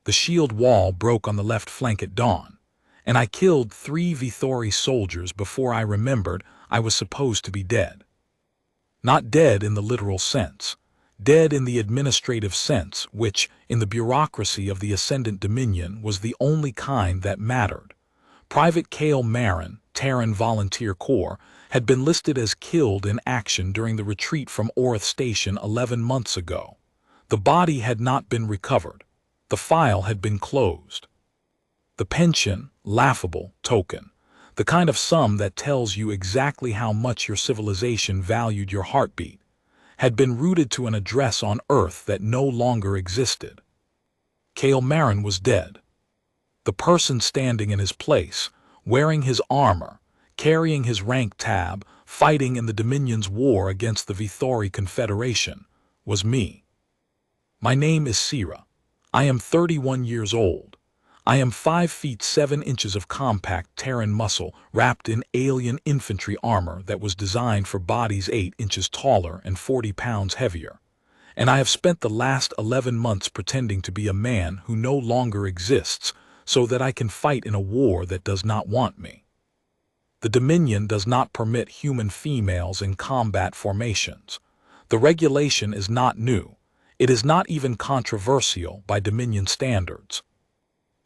The shield wall broke on the left flank at dawn, and I killed 3 Vithori soldiers before I remembered I was supposed to be dead. Not dead in the literal sense, dead in the administrative sense, which, in the bureaucracy of the Ascendant Dominion, was the only kind that mattered. Private Cale Marin, Terran Volunteer Corps, had been listed as killed in action during the retreat from Orith Station 11 months ago. The body had not been recovered. The file had been closed. The pension, laughable token, the kind of sum that tells you exactly how much your civilization valued your heartbeat, had been routed to an address on Earth that no longer existed. Cale Marin was dead. The person standing in his place, wearing his armor, carrying his rank tab, fighting in the Dominion's war against the Vithori Confederation, was me. My name is Sira. I am 31 years old. I am 5 feet 7 inches of compact Terran muscle wrapped in alien infantry armor that was designed for bodies 8 inches taller and 40 pounds heavier. And I have spent the last 11 months pretending to be a man who no longer exists so that I can fight in a war that does not want me. The Dominion does not permit human females in combat formations. The regulation is not new. It is not even controversial by Dominion standards.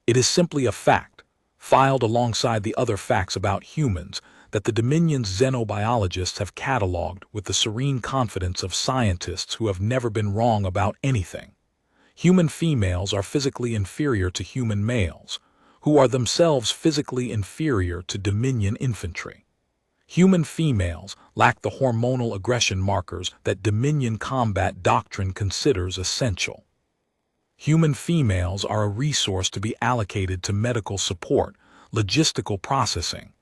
It is simply a fact, filed alongside the other facts about humans that the Dominion's xenobiologists have catalogued with the serene confidence of scientists who have never been wrong about anything. Human females are physically inferior to human males, who are themselves physically inferior to Dominion infantry. Human females lack the hormonal aggression markers that Dominion combat doctrine considers essential. Human females are a resource to be allocated to medical support, logistical processing,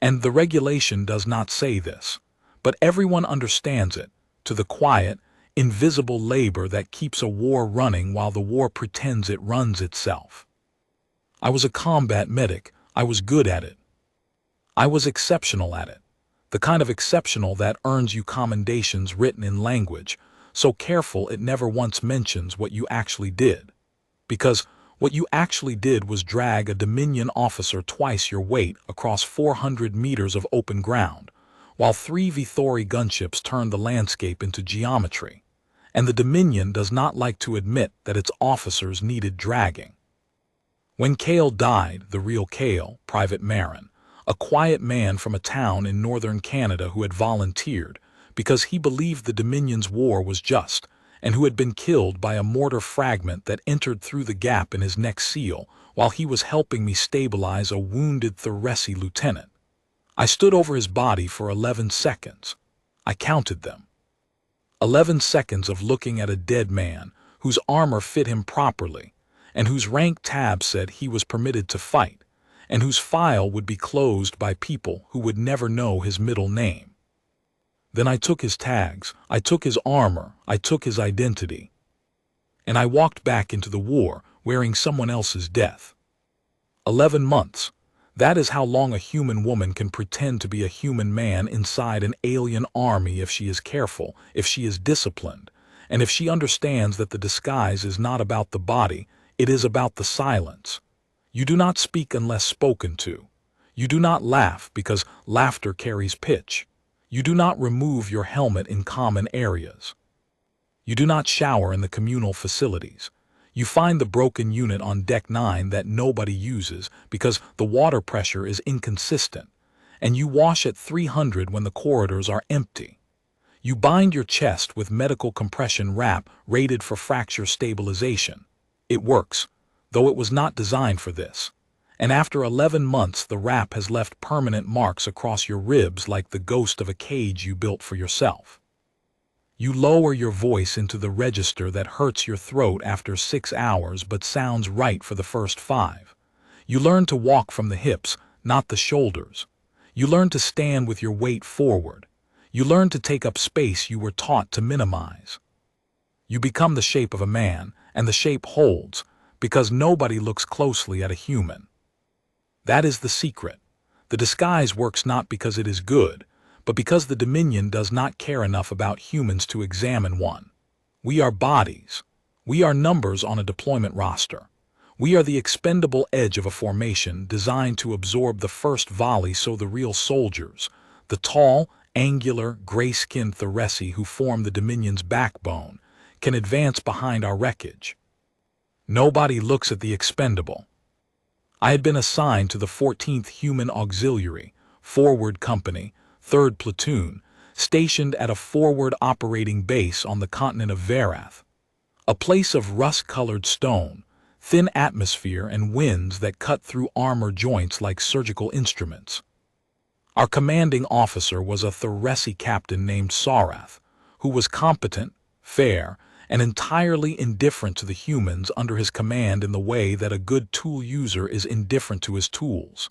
and the regulation does not say this, but everyone understands it, to the quiet, invisible labor that keeps a war running while the war pretends it runs itself. I was a combat medic. I was good at it. I was exceptional at it. The kind of exceptional that earns you commendations written in language, so careful it never once mentions what you actually did. Because what you actually did was drag a Dominion officer twice your weight across 400 meters of open ground, while 3 Vithori gunships turned the landscape into geometry. And the Dominion does not like to admit that its officers needed dragging. When Cale died, the real Cale, Private Marin, a quiet man from a town in northern Canada who had volunteered because he believed the Dominion's war was just, and who had been killed by a mortar fragment that entered through the gap in his neck seal while he was helping me stabilize a wounded Theresi lieutenant. I stood over his body for 11 seconds. I counted them. 11 seconds of looking at a dead man whose armor fit him properly, and whose rank tab said he was permitted to fight, and whose file would be closed by people who would never know his middle name. Then I took his tags, I took his armor, I took his identity. And I walked back into the war wearing someone else's death. 11 months. That is how long a human woman can pretend to be a human man inside an alien army if she is careful, if she is disciplined, and if she understands that the disguise is not about the body, it is about the silence. You do not speak unless spoken to. You do not laugh because laughter carries pitch. You do not remove your helmet in common areas. You do not shower in the communal facilities. You find the broken unit on Deck 9 that nobody uses because the water pressure is inconsistent, and you wash at 300 when the corridors are empty. You bind your chest with medical compression wrap rated for fracture stabilization. It works, though it was not designed for this. And after 11 months, the wrap has left permanent marks across your ribs like the ghost of a cage you built for yourself. You lower your voice into the register that hurts your throat after 6 hours but sounds right for the first 5. You learn to walk from the hips, not the shoulders. You learn to stand with your weight forward. You learn to take up space you were taught to minimize. You become the shape of a man, and the shape holds, because nobody looks closely at a human. That is the secret. The disguise works not because it is good, but because the Dominion does not care enough about humans to examine one. We are bodies. We are numbers on a deployment roster. We are the expendable edge of a formation designed to absorb the first volley so the real soldiers, the tall, angular, gray-skinned Theresi who form the Dominion's backbone, can advance behind our wreckage. Nobody looks at the expendable. I had been assigned to the 14th Human Auxiliary, Forward Company, 3rd Platoon, stationed at a forward operating base on the continent of Verath, a place of rust-colored stone, thin atmosphere and winds that cut through armor joints like surgical instruments. Our commanding officer was a Theresi captain named Sarath, who was competent, fair, and entirely indifferent to the humans under his command in the way that a good tool user is indifferent to his tools.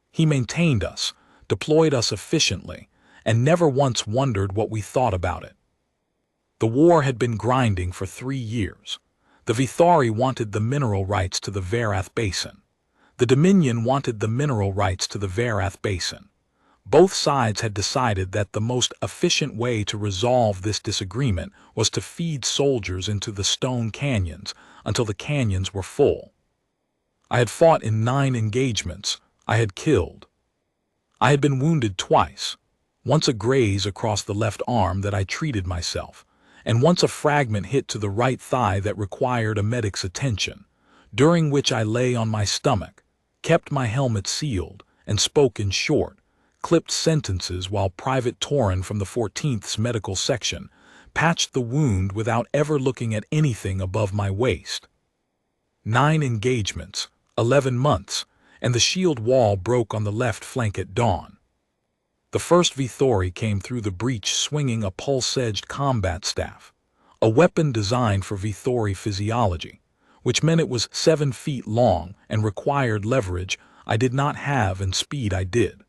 He maintained us, deployed us efficiently, and never once wondered what we thought about it. The war had been grinding for 3 years. The Vithari wanted the mineral rights to the Verath Basin. The Dominion wanted the mineral rights to the Verath Basin. Both sides had decided that the most efficient way to resolve this disagreement was to feed soldiers into the stone canyons until the canyons were full. I had fought in 9 engagements. I had killed. I had been wounded twice, once a graze across the left arm that I treated myself, and once a fragment hit to the right thigh that required a medic's attention, during which I lay on my stomach, kept my helmet sealed, and spoke in short, clipped sentences while Private Torin from the 14th's medical section patched the wound without ever looking at anything above my waist. 9 engagements, 11 months, and the shield wall broke on the left flank at dawn. The first Vithori came through the breach swinging a pulse-edged combat staff, a weapon designed for Vithori physiology, which meant it was 7 feet long and required leverage I did not have and speed I did.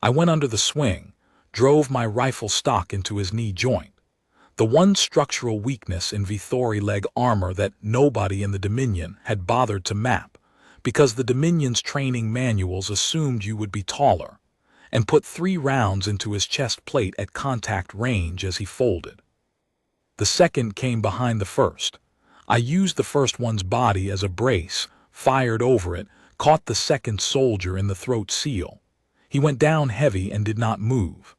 I went under the swing, drove my rifle stock into his knee joint, the one structural weakness in Vithori leg armor that nobody in the Dominion had bothered to map, because the Dominion's training manuals assumed you would be taller, and put 3 rounds into his chest plate at contact range as he folded. The second came behind the first. I used the first one's body as a brace, fired over it, caught the second soldier in the throat seal. He went down heavy and did not move.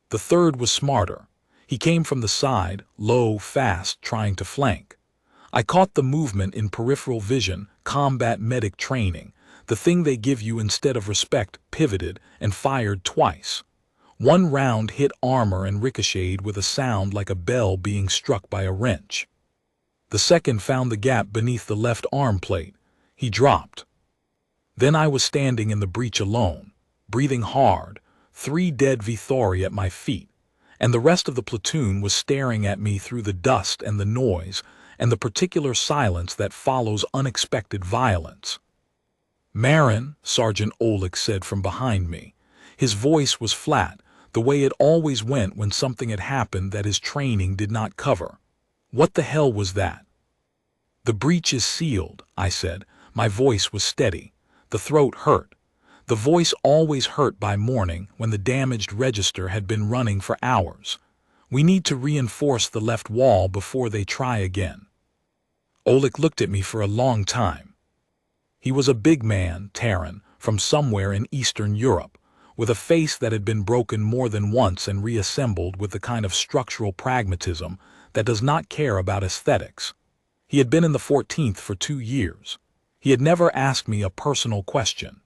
The third was smarter. He came from the side, low, fast, trying to flank. I caught the movement in peripheral vision, combat medic training, the thing they give you instead of respect, pivoted, and fired twice. 1 round hit armor and ricocheted with a sound like a bell being struck by a wrench. The second found the gap beneath the left arm plate. He dropped. Then I was standing in the breach alone, breathing hard, 3 dead Vithori at my feet, and the rest of the platoon was staring at me through the dust and the noise and the particular silence that follows unexpected violence. "Marin," Sergeant Oleg said from behind me. His voice was flat, the way it always went when something had happened that his training did not cover. "What the hell was that?" "The breach is sealed," I said. My voice was steady. The throat hurt. The voice always hurt by morning when the damaged register had been running for hours. "We need to reinforce the left wall before they try again." Oleg looked at me for a long time. He was a big man, Terran, from somewhere in Eastern Europe, with a face that had been broken more than once and reassembled with the kind of structural pragmatism that does not care about aesthetics. He had been in the 14th for 2 years. He had never asked me a personal question.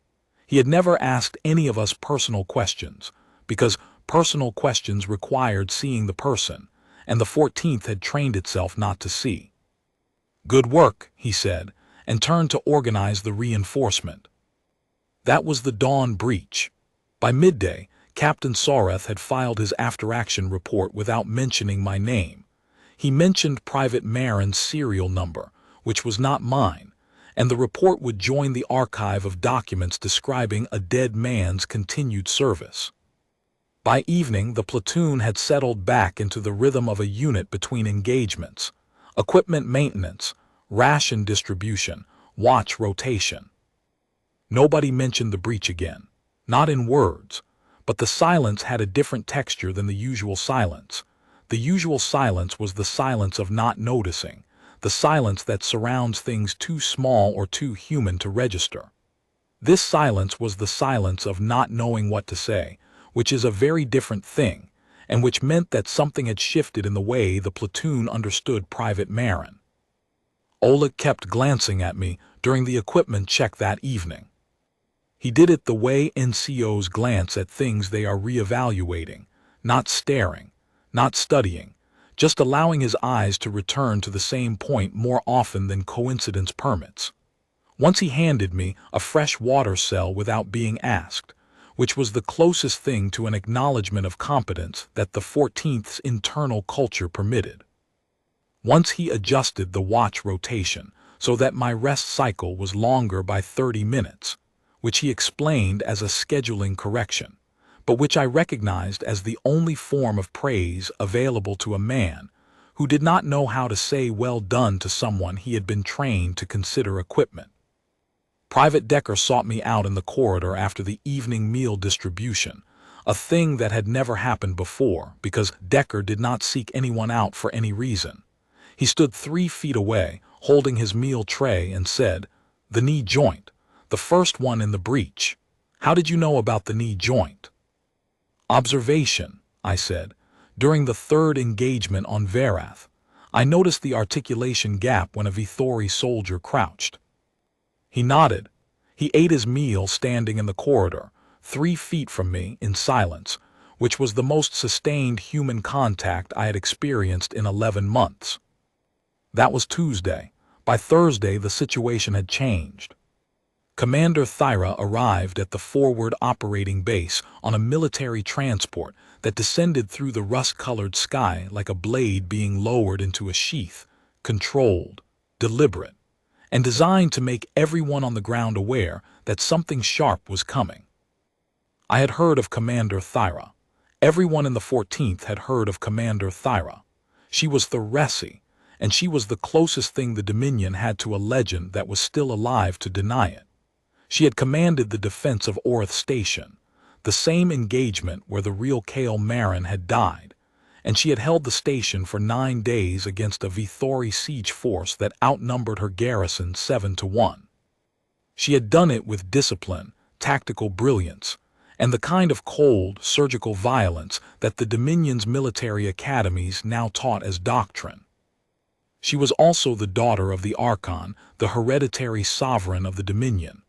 He had never asked any of us personal questions, because personal questions required seeing the person, and the 14th had trained itself not to see. "Good work," he said, and turned to organize the reinforcement. That was the dawn breach. By midday, Captain Sarath had filed his after-action report without mentioning my name. He mentioned Private Marin's serial number, which was not mine, and the report would join the archive of documents describing a dead man's continued service. By evening, the platoon had settled back into the rhythm of a unit between engagements, equipment maintenance, ration distribution, watch rotation. Nobody mentioned the breach again, not in words, but the silence had a different texture than the usual silence. The usual silence was the silence of not noticing, the silence that surrounds things too small or too human to register. This silence was the silence of not knowing what to say, which is a very different thing, and which meant that something had shifted in the way the platoon understood Private Marin. Oleg kept glancing at me during the equipment check that evening. He did it the way NCOs glance at things they are re-evaluating, not staring, not studying, just allowing his eyes to return to the same point more often than coincidence permits. Once he handed me a fresh water cell without being asked, which was the closest thing to an acknowledgement of competence that the 14th's internal culture permitted. Once he adjusted the watch rotation so that my rest cycle was longer by 30 minutes, which he explained as a scheduling correction, but which I recognized as the only form of praise available to a man who did not know how to say well done to someone he had been trained to consider equipment. Private Decker sought me out in the corridor after the evening meal distribution, a thing that had never happened before because Decker did not seek anyone out for any reason. He stood 3 feet away, holding his meal tray, and said, "The knee joint, the first one in the breach. How did you know about the knee joint?" "Observation," I said. "During the 3rd engagement on Verath, I noticed the articulation gap when a Vithori soldier crouched." He nodded. He ate his meal standing in the corridor, 3 feet from me, in silence, which was the most sustained human contact I had experienced in 11 months. That was Tuesday. By Thursday, the situation had changed. Commander Thyra arrived at the forward operating base on a military transport that descended through the rust-colored sky like a blade being lowered into a sheath, controlled, deliberate, and designed to make everyone on the ground aware that something sharp was coming. I had heard of Commander Thyra. Everyone in the 14th had heard of Commander Thyra. She was Theresi, and she was the closest thing the Dominion had to a legend that was still alive to deny it. She had commanded the defense of Orth Station, the same engagement where the real Kale Marin had died, and she had held the station for 9 days against a Vithori siege force that outnumbered her garrison 7-1. She had done it with discipline, tactical brilliance, and the kind of cold, surgical violence that the Dominion's military academies now taught as doctrine. She was also the daughter of the Archon, the hereditary sovereign of the Dominion,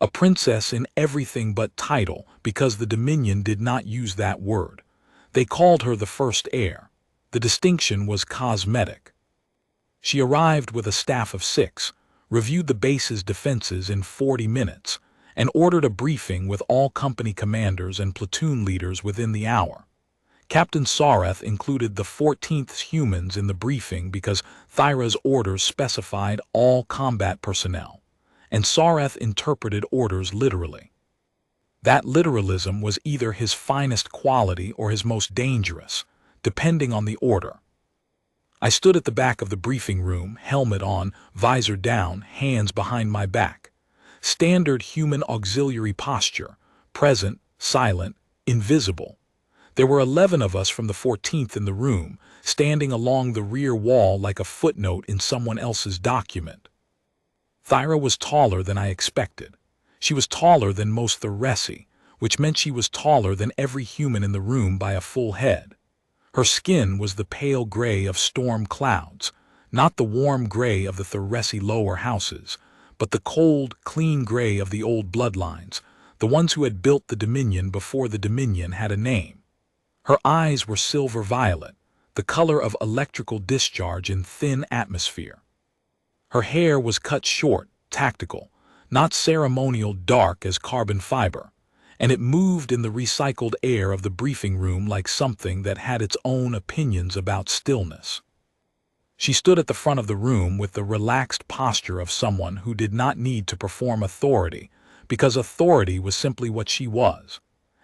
a princess in everything but title because the Dominion did not use that word. They called her the first heir. The distinction was cosmetic. She arrived with a staff of 6, reviewed the base's defenses in 40 minutes, and ordered a briefing with all company commanders and platoon leaders within the hour. Captain Sareth included the 14th's humans in the briefing because Thyra's orders specified all combat personnel, and Sareth interpreted orders literally. That literalism was either his finest quality or his most dangerous, depending on the order. I stood at the back of the briefing room, helmet on, visor down, hands behind my back. Standard human auxiliary posture, present, silent, invisible. There were 11 of us from the 14th in the room, standing along the rear wall like a footnote in someone else's document. Thyra was taller than I expected. She was taller than most Theresi, which meant she was taller than every human in the room by a full head. Her skin was the pale gray of storm clouds, not the warm gray of the Theresi lower houses, but the cold, clean gray of the old bloodlines, the ones who had built the Dominion before the Dominion had a name. Her eyes were silver violet, the color of electrical discharge in thin atmosphere. Her hair was cut short, tactical, not ceremonial dark as carbon fiber, and it moved in the recycled air of the briefing room like something that had its own opinions about stillness. She stood at the front of the room with the relaxed posture of someone who did not need to perform authority, because authority was simply what she was,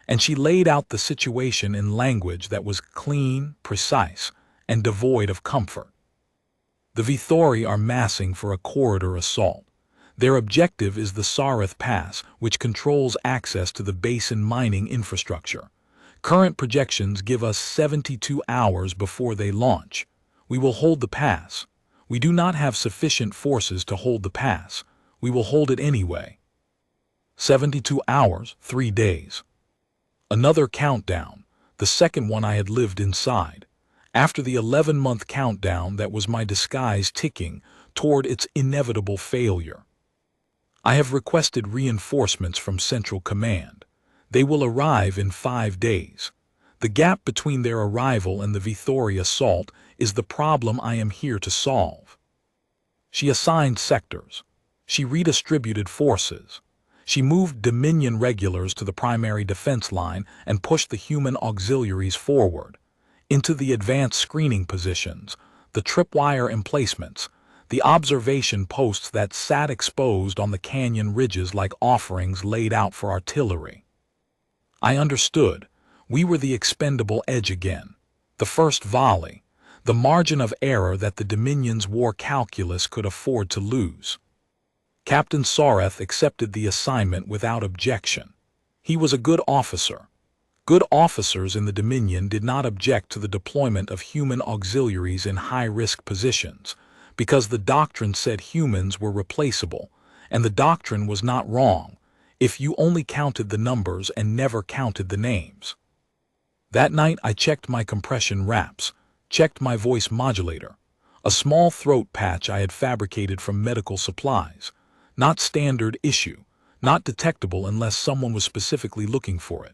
and she laid out the situation in language that was clean, precise, and devoid of comfort. The Vithori are massing for a corridor assault. Their objective is the Sareth Pass, which controls access to the basin mining infrastructure. Current projections give us 72 hours before they launch. We will hold the pass. We do not have sufficient forces to hold the pass. We will hold it anyway. 72 hours, 3 days. Another countdown, the second one I had lived inside. After the 11-month countdown that was my disguise ticking toward its inevitable failure. I have requested reinforcements from Central Command. They will arrive in 5 days. The gap between their arrival and the Vithori assault is the problem I am here to solve. She assigned sectors. She redistributed forces. She moved Dominion regulars to the primary defense line and pushed the human auxiliaries forward, into the advanced screening positions, the tripwire emplacements, the observation posts that sat exposed on the canyon ridges like offerings laid out for artillery. I understood. We were the expendable edge again. The first volley, the margin of error that the Dominion's war calculus could afford to lose. Captain Sareth accepted the assignment without objection. He was a good officer. Good officers in the Dominion did not object to the deployment of human auxiliaries in high-risk positions, because the doctrine said humans were replaceable, and the doctrine was not wrong, if you only counted the numbers and never counted the names. That night I checked my compression wraps, checked my voice modulator, a small throat patch I had fabricated from medical supplies, not standard issue, not detectable unless someone was specifically looking for it,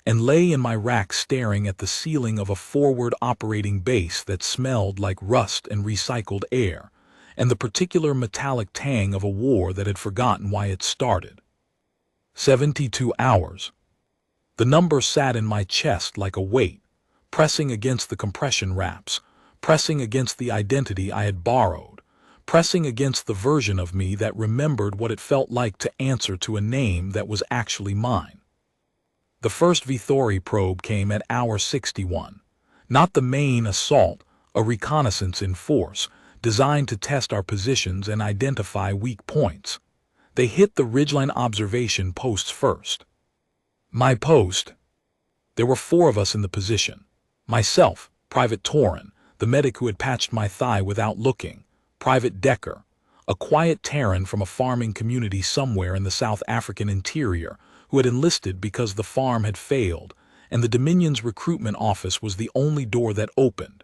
and lay in my rack staring at the ceiling of a forward operating base that smelled like rust and recycled air, and the particular metallic tang of a war that had forgotten why it started. 72 hours. The number sat in my chest like a weight, pressing against the compression wraps, pressing against the identity I had borrowed, pressing against the version of me that remembered what it felt like to answer to a name that was actually mine. The first Vithori probe came at hour 61. Not the main assault, a reconnaissance in force, designed to test our positions and identify weak points. They hit the ridgeline observation posts first. My post. There were 4 of us in the position. Myself, Private Torin, the medic who had patched my thigh without looking, Private Decker, a quiet Terran from a farming community somewhere in the South African interior, who had enlisted because the farm had failed, and the Dominion's recruitment office was the only door that opened,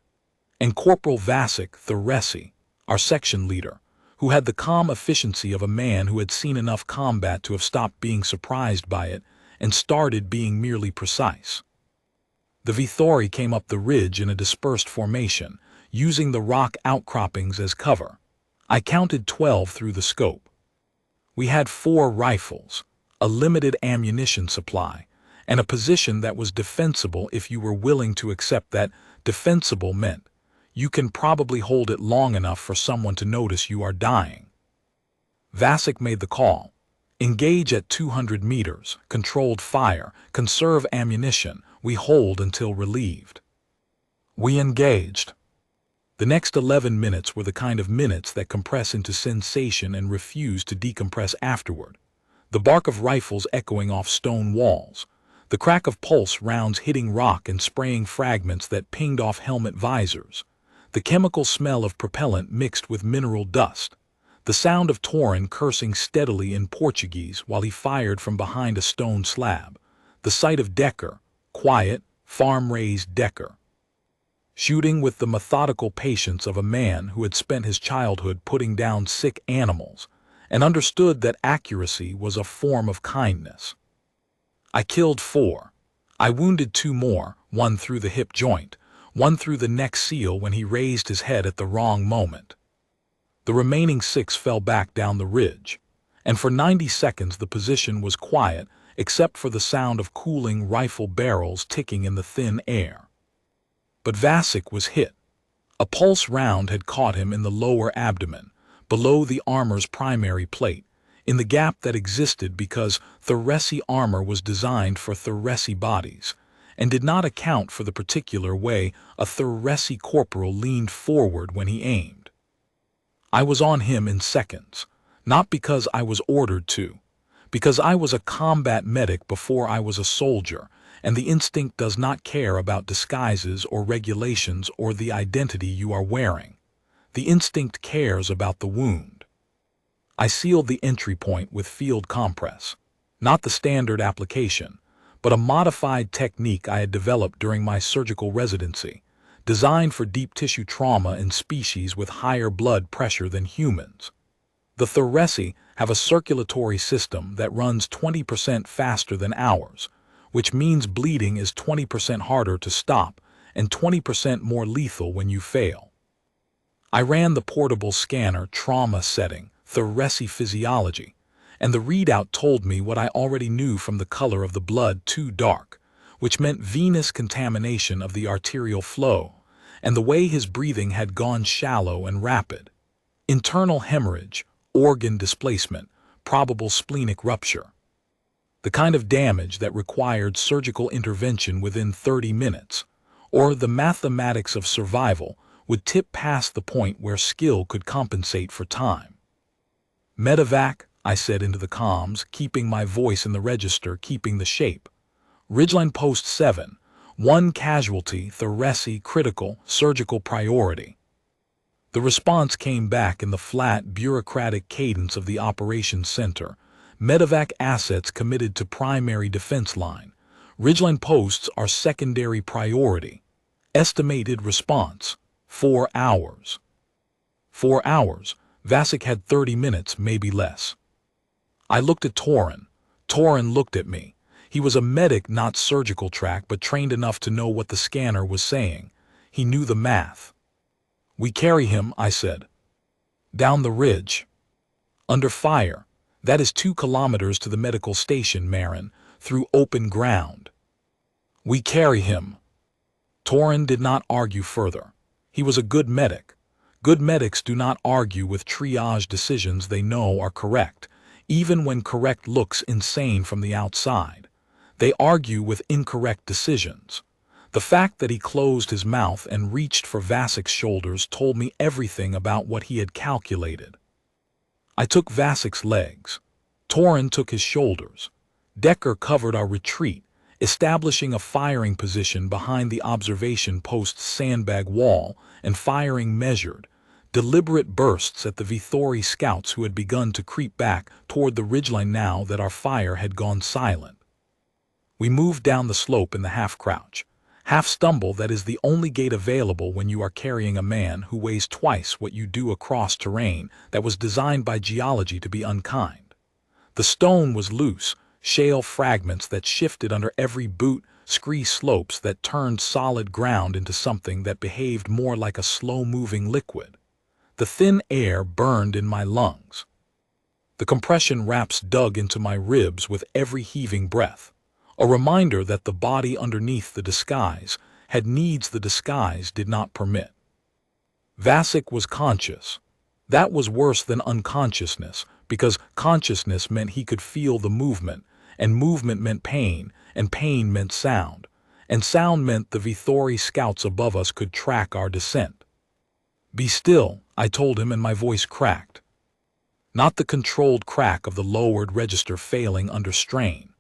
and Corporal Vasek Theresi, our section leader, who had the calm efficiency of a man who had seen enough combat to have stopped being surprised by it and started being merely precise. The Vithori came up the ridge in a dispersed formation, using the rock outcroppings as cover. I counted 12 through the scope. We had 4 rifles, a limited ammunition supply, and a position that was defensible if you were willing to accept that defensible meant you can probably hold it long enough for someone to notice you are dying. Vasek made the call. Engage at 200 meters, controlled fire, conserve ammunition, we hold until relieved. We engaged. The next 11 minutes were the kind of minutes that compress into sensation and refuse to decompress afterward. The bark of rifles echoing off stone walls, the crack of pulse rounds hitting rock and spraying fragments that pinged off helmet visors, the chemical smell of propellant mixed with mineral dust, the sound of Torin cursing steadily in Portuguese while he fired from behind a stone slab, the sight of Decker, quiet, farm-raised Decker, shooting with the methodical patience of a man who had spent his childhood putting down sick animals and understood that accuracy was a form of kindness. I killed 4. I wounded 2 more, one through the hip joint, one through the neck seal when he raised his head at the wrong moment. The remaining 6 fell back down the ridge, and for 90 seconds the position was quiet except for the sound of cooling rifle barrels ticking in the thin air. But Vasek was hit. A pulse round had caught him in the lower abdomen, below the armor's primary plate, in the gap that existed because Theresi armor was designed for Theresi bodies, and did not account for the particular way a Theresi corporal leaned forward when he aimed. I was on him in seconds, not because I was ordered to, because I was a combat medic before I was a soldier, and the instinct does not care about disguises or regulations or the identity you are wearing. The instinct cares about the wound. I sealed the entry point with field compress, not the standard application, but a modified technique I had developed during my surgical residency, designed for deep tissue trauma in species with higher blood pressure than humans. The thoraci have a circulatory system that runs 20% faster than ours, which means bleeding is 20% harder to stop and 20% more lethal when you fail. I ran the portable scanner trauma setting, thoracic physiology, and the readout told me what I already knew from the color of the blood too dark, which meant venous contamination of the arterial flow, and the way his breathing had gone shallow and rapid. Internal hemorrhage, organ displacement, probable splenic rupture. The kind of damage that required surgical intervention within 30 minutes, or the mathematics of survival would tip past the point where skill could compensate for time. Medevac, I said into the comms, keeping my voice in the register, keeping the shape. Ridgeline Post 7, 1 casualty, thoracic critical, surgical priority. The response came back in the flat, bureaucratic cadence of the operations center. Medevac assets committed to primary defense line. Ridgeline posts are secondary priority. Estimated response, 4 hours. 4 hours. Vasic had 30 minutes, maybe less. I looked at Torin. Torin looked at me. He was a medic, not surgical track, but trained enough to know what the scanner was saying. He knew the math. We carry him, I said. Down the ridge. Under fire. That is 2 kilometers to the medical station, Marin, through open ground. We carry him. Torin did not argue further. He was a good medic. Good medics do not argue with triage decisions they know are correct, even when correct looks insane from the outside. They argue with incorrect decisions. The fact that he closed his mouth and reached for Vasic's shoulders told me everything about what he had calculated. I took Vasic's legs. Torin took his shoulders. Decker covered our retreat, establishing a firing position behind the observation post's sandbag wall and firing measured, deliberate bursts at the Vithori scouts who had begun to creep back toward the ridgeline now that our fire had gone silent. We moved down the slope in the half-crouch, half-stumble that is the only gait available when you are carrying a man who weighs twice what you do across terrain that was designed by geology to be unkind. The stone was loose, shale fragments that shifted under every boot, scree slopes that turned solid ground into something that behaved more like a slow-moving liquid. The thin air burned in my lungs. The compression wraps dug into my ribs with every heaving breath, a reminder that the body underneath the disguise had needs the disguise did not permit. Vasic was conscious. That was worse than unconsciousness, because consciousness meant he could feel the movement, and movement meant pain, and pain meant sound, and sound meant the Vithori scouts above us could track our descent. Be still, I told him, and my voice cracked. Not the controlled crack of the lowered register failing under strain.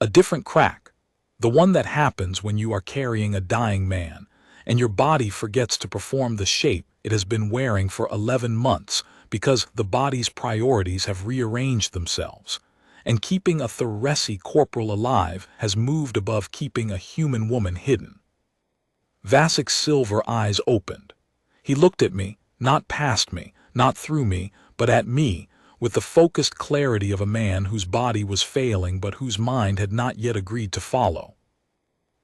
A different crack, the one that happens when you are carrying a dying man, and your body forgets to perform the shape it has been wearing for 11 months because the body's priorities have rearranged themselves, and keeping a thoracic corporal alive has moved above keeping a human woman hidden. Vasic's silver eyes opened. He looked at me, not past me, not through me, but at me, with the focused clarity of a man whose body was failing but whose mind had not yet agreed to follow.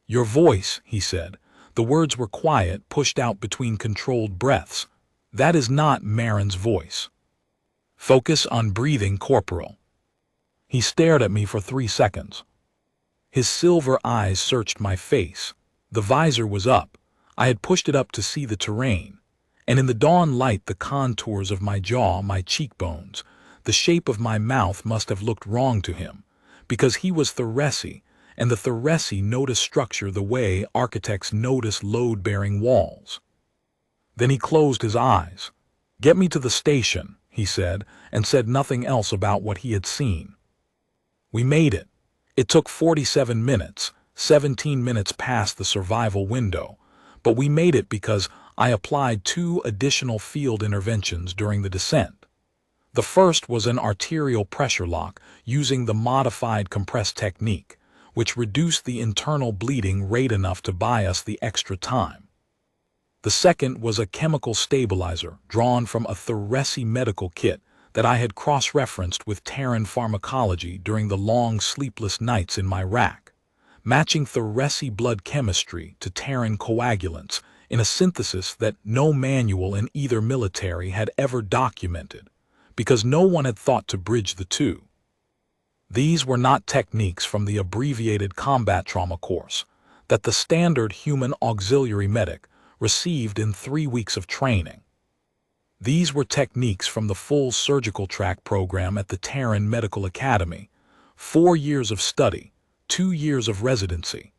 Your voice, he said. The words were quiet, pushed out between controlled breaths. That is not Marin's voice. Focus on breathing, Corporal. He stared at me for 3 seconds. His silver eyes searched my face. The visor was up. I had pushed it up to see the terrain. And in the dawn light the contours of my jaw, my cheekbones, the shape of my mouth must have looked wrong to him, because he was thoracic, and the thoracic notice structure the way architects notice load-bearing walls. Then he closed his eyes. Get me to the station, he said, and said nothing else about what he had seen. We made it. It took 47 minutes, 17 minutes past the survival window, but we made it because I applied 2 additional field interventions during the descent. The first was an arterial pressure lock using the modified compressed technique, which reduced the internal bleeding rate enough to buy us the extra time. The second was a chemical stabilizer drawn from a Theresi medical kit that I had cross-referenced with Terran pharmacology during the long sleepless nights in my rack, matching Theresi blood chemistry to Terran coagulants in a synthesis that no manual in either military had ever documented, because no one had thought to bridge the two. These were not techniques from the abbreviated combat trauma course that the standard human auxiliary medic received in 3 weeks of training. These were techniques from the full surgical track program at the Terran Medical Academy, 4 years of study, 2 years of residency,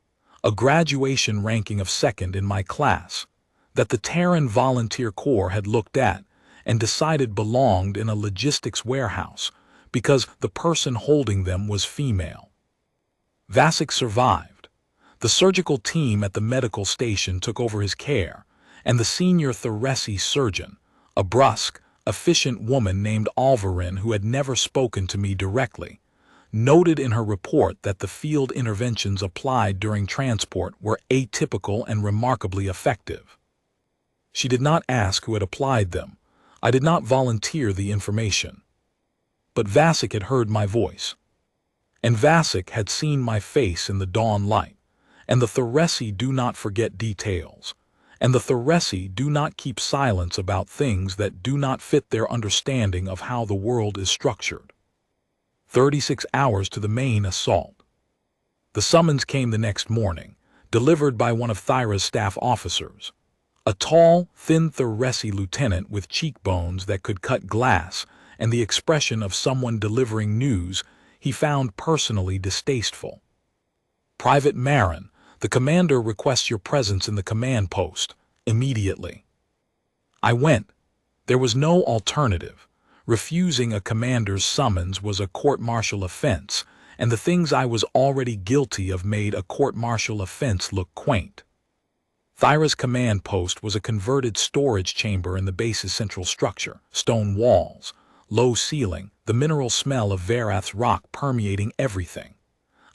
a graduation ranking of second in my class, that the Terran Volunteer Corps had looked at and decided belonged in a logistics warehouse because the person holding them was female. Vasek survived. The surgical team at the medical station took over his care, and the senior Theresi surgeon, a brusque, efficient woman named Alvarin who had never spoken to me directly, noted in her report that the field interventions applied during transport were atypical and remarkably effective. She did not ask who had applied them. I did not volunteer the information. But Vasek had heard my voice. And Vasek had seen my face in the dawn light. And the Theresi do not forget details. And the Theresi do not keep silence about things that do not fit their understanding of how the world is structured. 36 hours to the main assault. The summons came the next morning, delivered by one of Thyra's staff officers. A tall, thin Theresi lieutenant with cheekbones that could cut glass and the expression of someone delivering news he found personally distasteful. Private Marin, the commander requests your presence in the command post, immediately. I went. There was no alternative. Refusing a commander's summons was a court-martial offense, and the things I was already guilty of made a court-martial offense look quaint. Thyra's command post was a converted storage chamber in the base's central structure, stone walls, low ceiling, the mineral smell of Verath's rock permeating everything.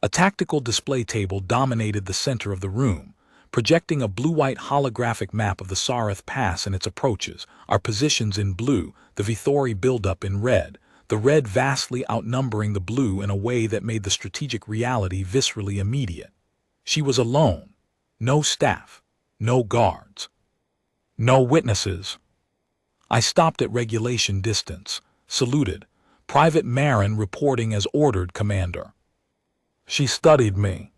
A tactical display table dominated the center of the room, projecting a blue-white holographic map of the Sareth Pass and its approaches, our positions in blue, the Vithori buildup in red, the red vastly outnumbering the blue in a way that made the strategic reality viscerally immediate. She was alone. No staff. No guards. No witnesses. I stopped at regulation distance, saluted, Private Marin reporting as ordered, Commander. She studied me.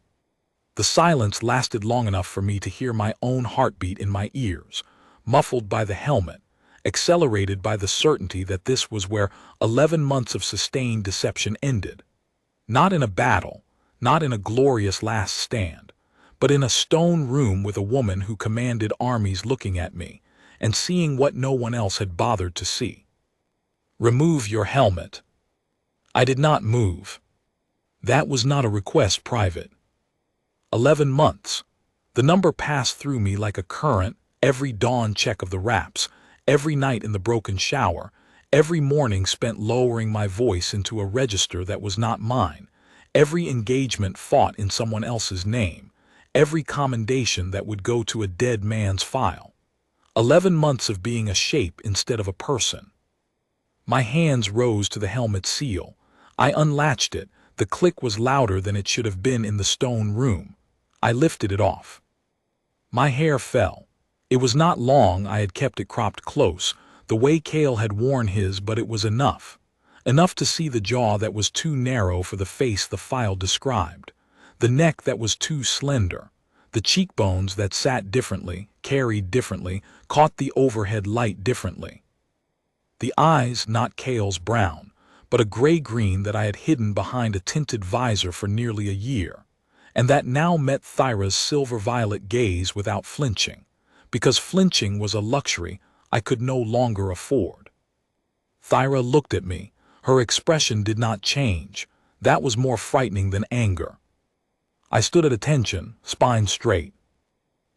The silence lasted long enough for me to hear my own heartbeat in my ears, muffled by the helmet, accelerated by the certainty that this was where 11 months of sustained deception ended. Not in a battle, not in a glorious last stand, but in a stone room with a woman who commanded armies looking at me and seeing what no one else had bothered to see. Remove your helmet. I did not move. That was not a request, Private. 11 months. The number passed through me like a current, every dawn check of the wraps, every night in the broken shower, every morning spent lowering my voice into a register that was not mine, every engagement fought in someone else's name, every commendation that would go to a dead man's file. 11 months of being a shape instead of a person. My hands rose to the helmet seal. I unlatched it. The click was louder than it should have been in the stone room. I lifted it off. My hair fell. It was not long. I had kept it cropped close, the way Kale had worn his, but it was enough. Enough to see the jaw that was too narrow for the face the file described, the neck that was too slender, the cheekbones that sat differently, carried differently, caught the overhead light differently. The eyes, not Kale's brown, but a gray-green that I had hidden behind a tinted visor for nearly a year, and that now met Thyra's silver-violet gaze without flinching, because flinching was a luxury I could no longer afford. Thyra looked at me. Her expression did not change. That was more frightening than anger. I stood at attention, spine straight.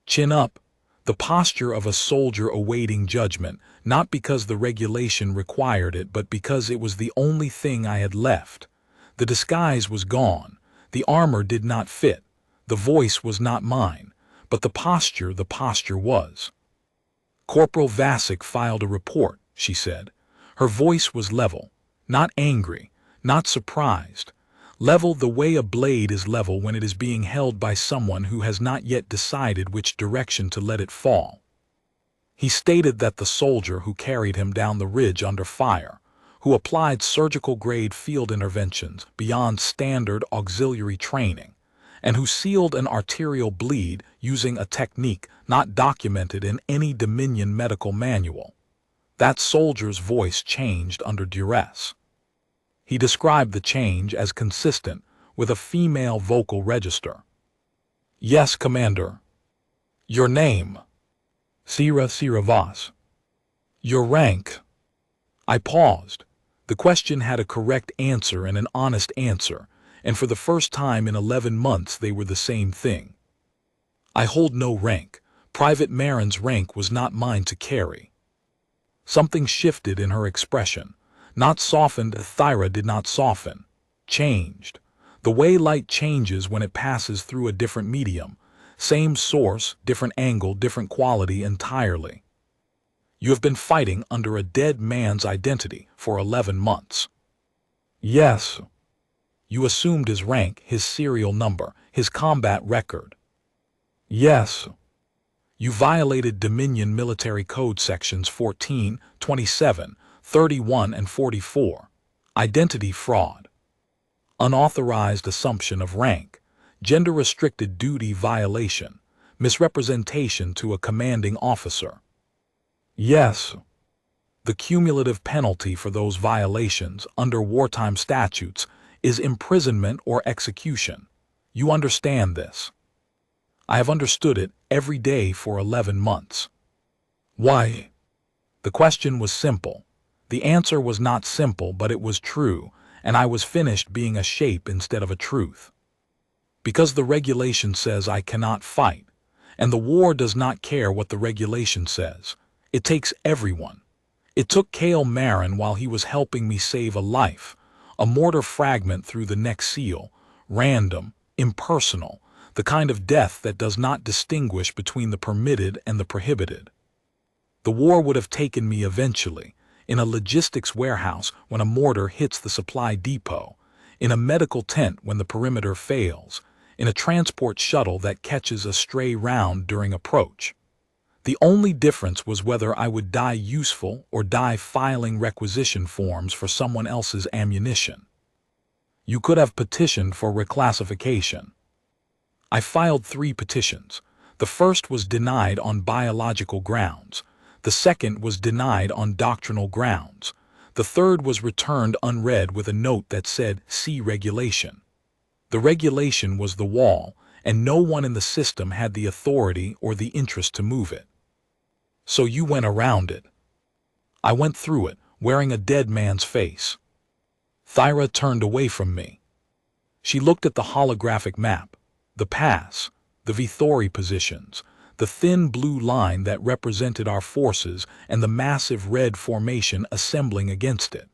Chin up. The posture of a soldier awaiting judgment, not because the regulation required it, but because it was the only thing I had left. The disguise was gone. The armor did not fit. The voice was not mine. But the posture was. Corporal Vasic filed a report, she said. Her voice was level, not angry, not surprised. Level the way a blade is level when it is being held by someone who has not yet decided which direction to let it fall. He stated that the soldier who carried him down the ridge under fire, who applied surgical-grade field interventions beyond standard auxiliary training, and who sealed an arterial bleed using a technique not documented in any Dominion medical manual. That soldier's voice changed under duress. He described the change as consistent with a female vocal register. Yes, Commander. Your name? Sira Voss. Your rank? I paused. The question had a correct answer and an honest answer, and for the first time in 11 months they were the same thing. I hold no rank. Private Marin's rank was not mine to carry. Something shifted in her expression. Not softened, Thyra did not soften. Changed. The way light changes when it passes through a different medium. Same source, different angle, different quality entirely. You have been fighting under a dead man's identity for 11 months. Yes. You assumed his rank, his serial number, his combat record. Yes. You violated Dominion Military Code sections 14, 27, 31, and 44. Identity fraud. Unauthorized assumption of rank. Gender-restricted duty violation. Misrepresentation to a commanding officer. Yes. The cumulative penalty for those violations under wartime statutes is imprisonment or execution. You understand this. I have understood it every day for 11 months. Why? The question was simple. The answer was not simple, but it was true, and I was finished being a shape instead of a truth. Because the regulation says I cannot fight, and the war does not care what the regulation says. It takes everyone. It took Cale Marin while he was helping me save a life, a mortar fragment through the neck seal, random, impersonal, the kind of death that does not distinguish between the permitted and the prohibited. The war would have taken me eventually, in a logistics warehouse when a mortar hits the supply depot, in a medical tent when the perimeter fails, in a transport shuttle that catches a stray round during approach. The only difference was whether I would die useful or die filing requisition forms for someone else's ammunition. You could have petitioned for reclassification. I filed 3 petitions. The first was denied on biological grounds. The second was denied on doctrinal grounds. The third was returned unread with a note that said, "See regulation." The regulation was the wall, and no one in the system had the authority or the interest to move it. So you went around it. I went through it, wearing a dead man's face. Thyra turned away from me. She looked at the holographic map, the pass, the Vithori positions, the thin blue line that represented our forces and the massive red formation assembling against it.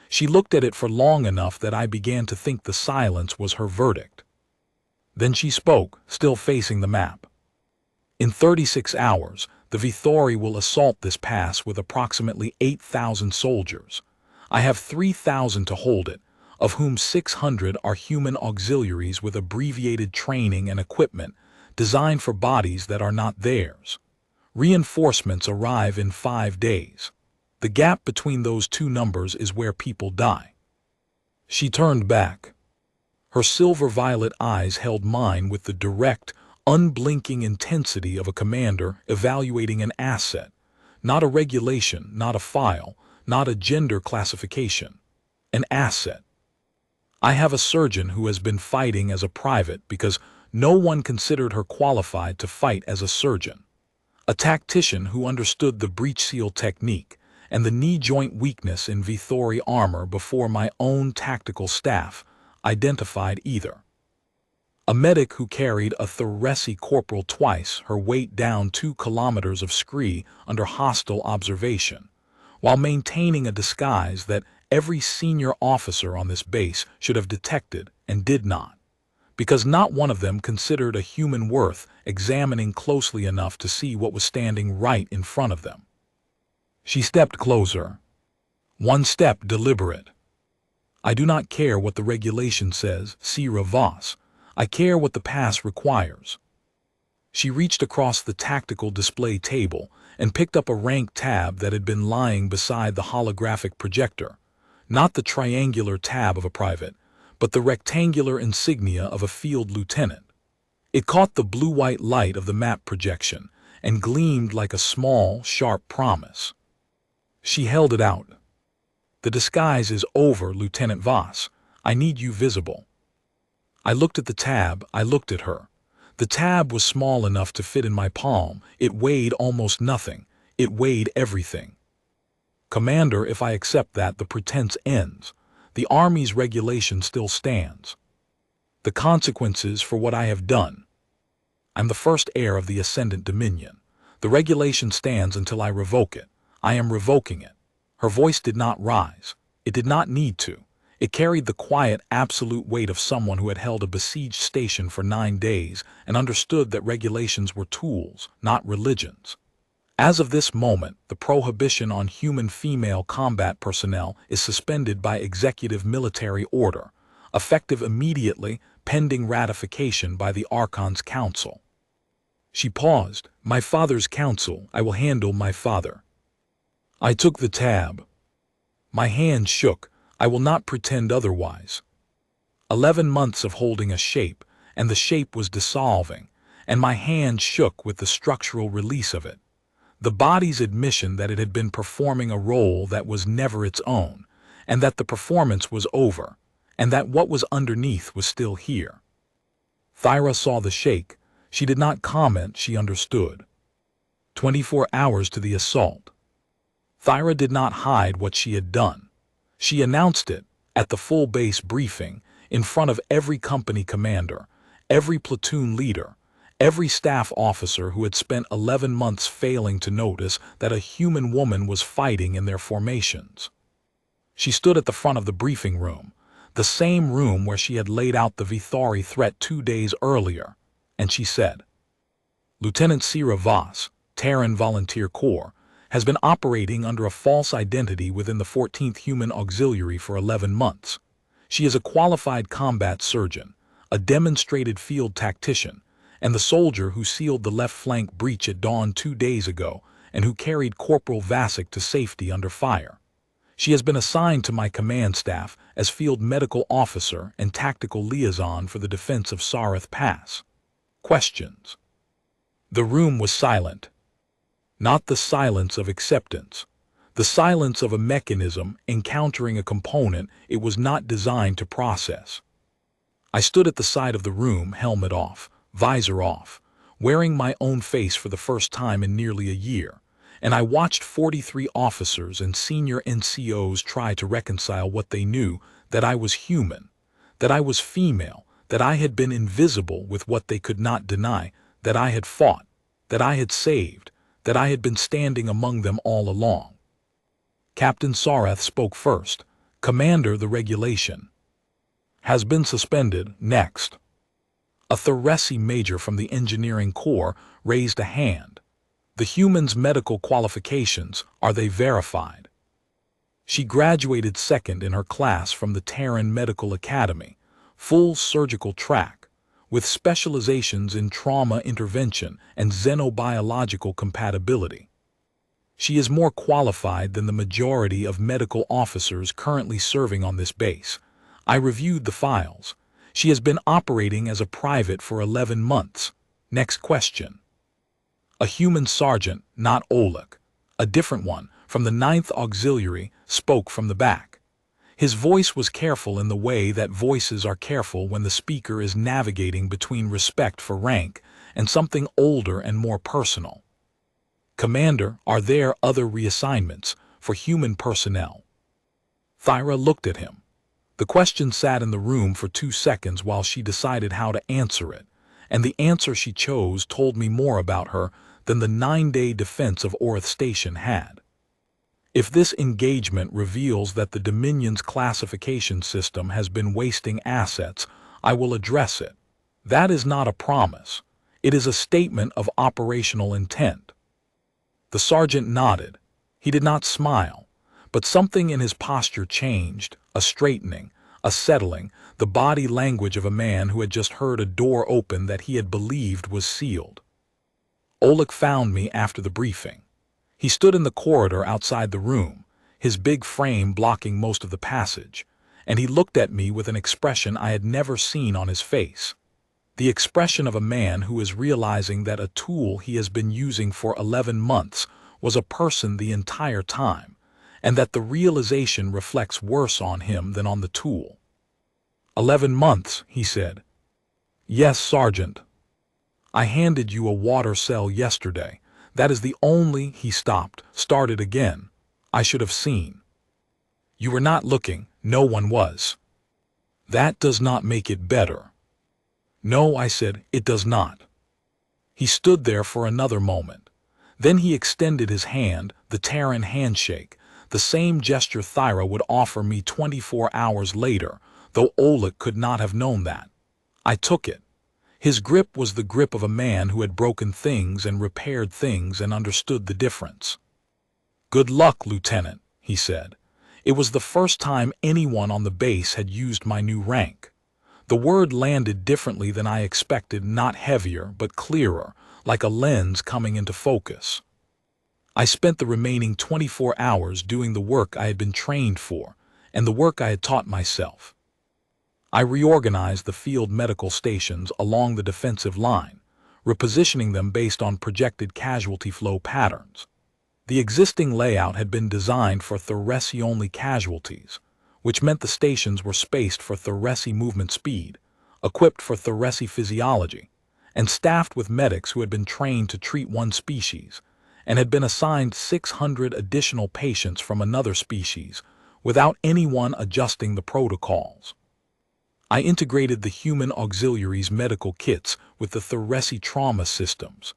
She looked at it for long enough that I began to think the silence was her verdict. Then she spoke, still facing the map. In 36 hours, the Vithori will assault this pass with approximately 8,000 soldiers. I have 3,000 to hold it, of whom 600 are human auxiliaries with abbreviated training and equipment designed for bodies that are not theirs. Reinforcements arrive in 5 days. The gap between those 2 numbers is where people die. She turned back. Her silver-violet eyes held mine with the direct, unblinking intensity of a commander evaluating an asset, not a regulation, not a file, not a gender classification. An asset. I have a surgeon who has been fighting as a private because no one considered her qualified to fight as a surgeon. A tactician who understood the breech seal technique and the knee-joint weakness in Vithori armor before my own tactical staff identified either. A medic who carried a Thuresi corporal twice her weight down 2 kilometers of scree under hostile observation, while maintaining a disguise that every senior officer on this base should have detected and did not, because not one of them considered a human worth examining closely enough to see what was standing right in front of them. She stepped closer. One step deliberate. I do not care what the regulation says, Sira Voss. I care what the pass requires. She reached across the tactical display table and picked up a rank tab that had been lying beside the holographic projector, not the triangular tab of a private, but the rectangular insignia of a field lieutenant. It caught the blue-white light of the map projection and gleamed like a small, sharp promise. She held it out. The disguise is over, Lieutenant Voss. I need you visible. I looked at the tab, I looked at her. The tab was small enough to fit in my palm. It weighed almost nothing. It weighed everything. Commander, if I accept that, the pretense ends. The Army's regulation still stands. The consequences for what I have done. I'm the first heir of the Ascendant Dominion. The regulation stands until I revoke it. I am revoking it. Her voice did not rise. It did not need to. It carried the quiet, absolute weight of someone who had held a besieged station for 9 days and understood that regulations were tools, not religions. As of this moment, the prohibition on human female combat personnel is suspended by executive military order, effective immediately, pending ratification by the Archon's Council. She paused. My father's counsel, I will handle my father. I took the tab. My hand shook. I will not pretend otherwise. 11 months of holding a shape, and the shape was dissolving, and my hand shook with the structural release of it. The body's admission that it had been performing a role that was never its own, and that the performance was over, and that what was underneath was still here. Thyra saw the shake. She did not comment, she understood. 24 hours to the assault. Thyra did not hide what she had done. She announced it, at the full base briefing, in front of every company commander, every platoon leader, every staff officer who had spent 11 months failing to notice that a human woman was fighting in their formations. She stood at the front of the briefing room, the same room where she had laid out the Vithari threat 2 days earlier, and she said, Lieutenant Sira Voss, Terran Volunteer Corps, has been operating under a false identity within the 14th Human Auxiliary for 11 months. She is a qualified combat surgeon, a demonstrated field tactician, and the soldier who sealed the left flank breach at dawn 2 days ago and who carried Corporal Vasic to safety under fire. She has been assigned to my command staff as field medical officer and tactical liaison for the defense of Sareth Pass. Questions? The room was silent. Not the silence of acceptance. The silence of a mechanism encountering a component it was not designed to process. I stood at the side of the room, helmet off, visor off, wearing my own face for the first time in nearly a year, and I watched 43 officers and senior NCOs try to reconcile what they knew, that I was human, that I was female, that I had been invisible with what they could not deny, that I had fought, that I had saved, that I had been standing among them all along. Captain Sareth spoke first. Commander, the regulation has been suspended. Next. A Thuresi major from the Engineering Corps raised a hand. The human's medical qualifications, are they verified? She graduated second in her class from the Terran Medical Academy, full surgical track, with specializations in trauma intervention and xenobiological compatibility. She is more qualified than the majority of medical officers currently serving on this base. I reviewed the files. She has been operating as a private for 11 months. Next question. A human sergeant, not Oleg, a different one, from the 9th Auxiliary, spoke from the back. His voice was careful in the way that voices are careful when the speaker is navigating between respect for rank and something older and more personal. Commander, are there other reassignments for human personnel? Thyra looked at him. The question sat in the room for 2 seconds while she decided how to answer it, and the answer she chose told me more about her than the 9-day defense of Orith Station had. If this engagement reveals that the Dominion's classification system has been wasting assets, I will address it. That is not a promise. It is a statement of operational intent. The sergeant nodded. He did not smile, but something in his posture changed, a straightening, a settling, the body language of a man who had just heard a door open that he had believed was sealed. Oleg found me after the briefing. He stood in the corridor outside the room, his big frame blocking most of the passage, and he looked at me with an expression I had never seen on his face. The expression of a man who is realizing that a tool he has been using for 11 months was a person the entire time, and that the realization reflects worse on him than on the tool. 11 months, he said. Yes, Sergeant. I handed you a water cell yesterday. That is the only, he stopped, started again. I should have seen. You were not looking, no one was. That does not make it better. No, I said, it does not. He stood there for another moment. Then he extended his hand, the Terran handshake, the same gesture Thyra would offer me 24 hours later, though Oleg could not have known that. I took it. His grip was the grip of a man who had broken things and repaired things and understood the difference. Good luck, Lieutenant, he said. It was the first time anyone on the base had used my new rank. The word landed differently than I expected, not heavier, but clearer, like a lens coming into focus. I spent the remaining 24 hours doing the work I had been trained for, and the work I had taught myself. I reorganized the field medical stations along the defensive line, repositioning them based on projected casualty flow patterns. The existing layout had been designed for Thuresi-only casualties, which meant the stations were spaced for Thuresi movement speed, equipped for Thuresi physiology, and staffed with medics who had been trained to treat one species, and had been assigned 600 additional patients from another species, without anyone adjusting the protocols. I integrated the human auxiliaries' medical kits with the Thuresi trauma systems,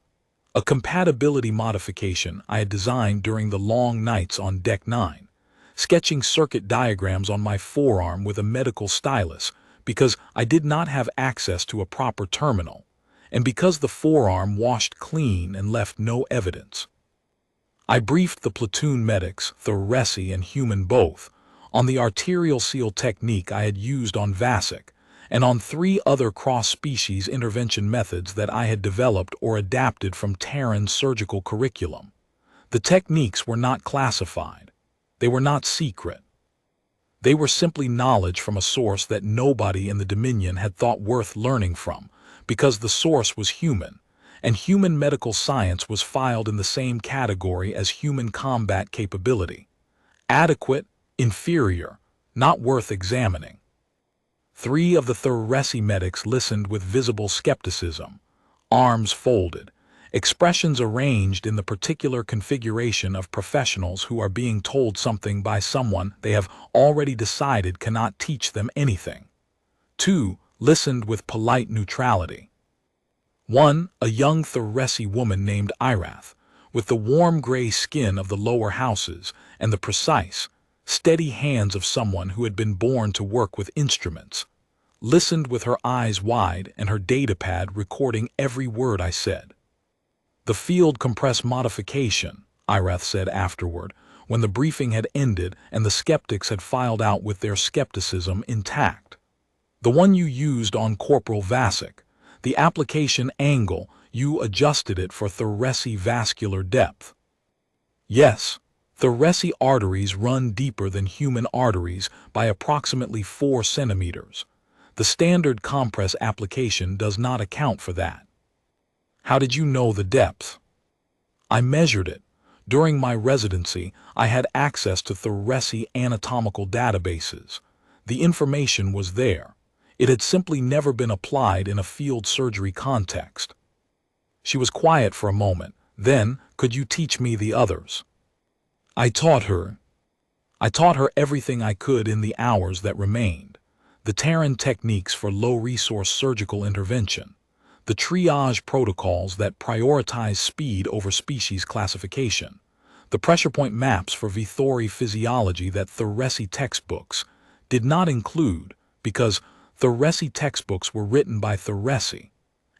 a compatibility modification I had designed during the long nights on Deck 9, sketching circuit diagrams on my forearm with a medical stylus because I did not have access to a proper terminal, and because the forearm washed clean and left no evidence. I briefed the platoon medics, Thuresi and human both, on the arterial seal technique I had used on Vasek, and on 3 other cross-species intervention methods that I had developed or adapted from Terran's surgical curriculum. The techniques were not classified. They were not secret. They were simply knowledge from a source that nobody in the Dominion had thought worth learning from, because the source was human, and human medical science was filed in the same category as human combat capability. Adequate, inferior, not worth examining. 3 of the Thuresi medics listened with visible skepticism, arms folded, expressions arranged in the particular configuration of professionals who are being told something by someone they have already decided cannot teach them anything. 2 listened with polite neutrality. 1, a young Thuresi woman named Irath, with the warm gray skin of the lower houses and the precise, steady hands of someone who had been born to work with instruments, listened with her eyes wide and her datapad recording every word I said. The field compress modification, Irath said afterward, when the briefing had ended and the skeptics had filed out with their skepticism intact. The one you used on Corporal Vasek, the application angle, you adjusted it for Thuresi vascular depth. Yes, Thuresi arteries run deeper than human arteries by approximately 4 centimeters. The standard compress application does not account for that. How did you know the depth? I measured it. During my residency, I had access to Thuresi anatomical databases. The information was there. It had simply never been applied in a field surgery context. She was quiet for a moment. Then, could you teach me the others? I taught her everything I could in the hours that remained. the Terran techniques for low-resource surgical intervention, the triage protocols that prioritize speed over species classification, the pressure point maps for Vithori physiology that Thoresi textbooks did not include because Thoresi textbooks were written by Thoresi,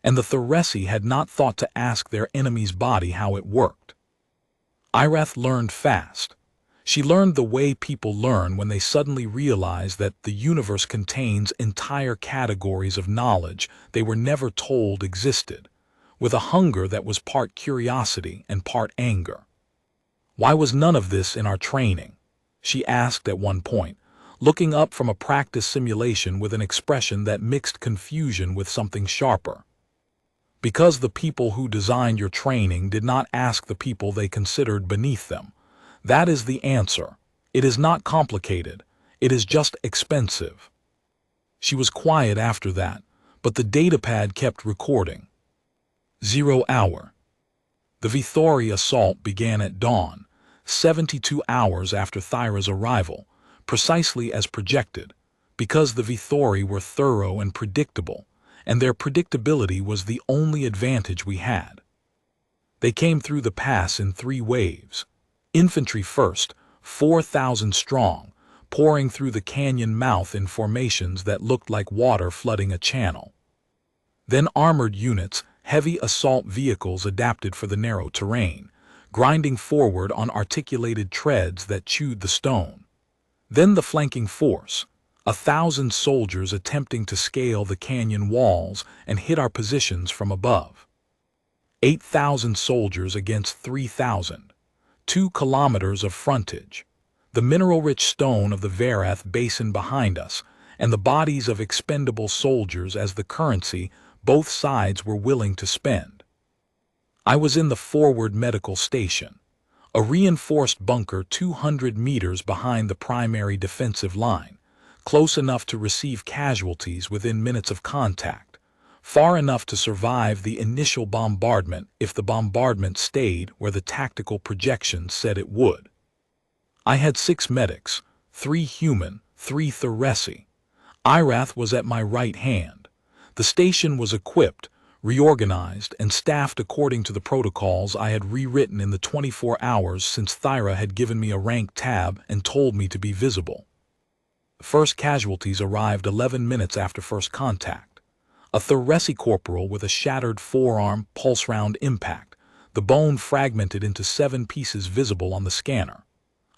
and the Thoresi had not thought to ask their enemy's body how it worked. Irath learned fast. She learned the way people learn when they suddenly realize that the universe contains entire categories of knowledge they were never told existed, with a hunger that was part curiosity and part anger. "Why was none of this in our training?" she asked at one point, looking up from a practice simulation with an expression that mixed confusion with something sharper. "Because the people who designed your training did not ask the people they considered beneath them. That is the answer. It is not complicated. It is just expensive." She was quiet after that, but the datapad kept recording. 0 hour. The Vithori assault began at dawn, 72 hours after Thyra's arrival, precisely as projected, because the Vithori were thorough and predictable, and their predictability was the only advantage we had. They came through the pass in 3 waves. Infantry first, 4,000 strong, pouring through the canyon mouth in formations that looked like water flooding a channel. Then armored units, heavy assault vehicles adapted for the narrow terrain, grinding forward on articulated treads that chewed the stone. Then the flanking force, 1,000 soldiers attempting to scale the canyon walls and hit our positions from above. 8,000 soldiers against 3,000. 2 kilometers of frontage. The mineral-rich stone of the Varath basin behind us, and the bodies of expendable soldiers as the currency both sides were willing to spend. I was in the forward medical station, a reinforced bunker 200 meters behind the primary defensive line, close enough to receive casualties within minutes of contact, far enough to survive the initial bombardment if the bombardment stayed where the tactical projections said it would. I had 6 medics, 3 human, 3 Thoresi. Irath was at my right hand. The station was equipped, reorganized, and staffed according to the protocols I had rewritten in the 24 hours since Thyra had given me a rank tab and told me to be visible. The first casualties arrived 11 minutes after first contact. A Thoresi corporal with a shattered forearm pulse round impact, the bone fragmented into 7 pieces visible on the scanner.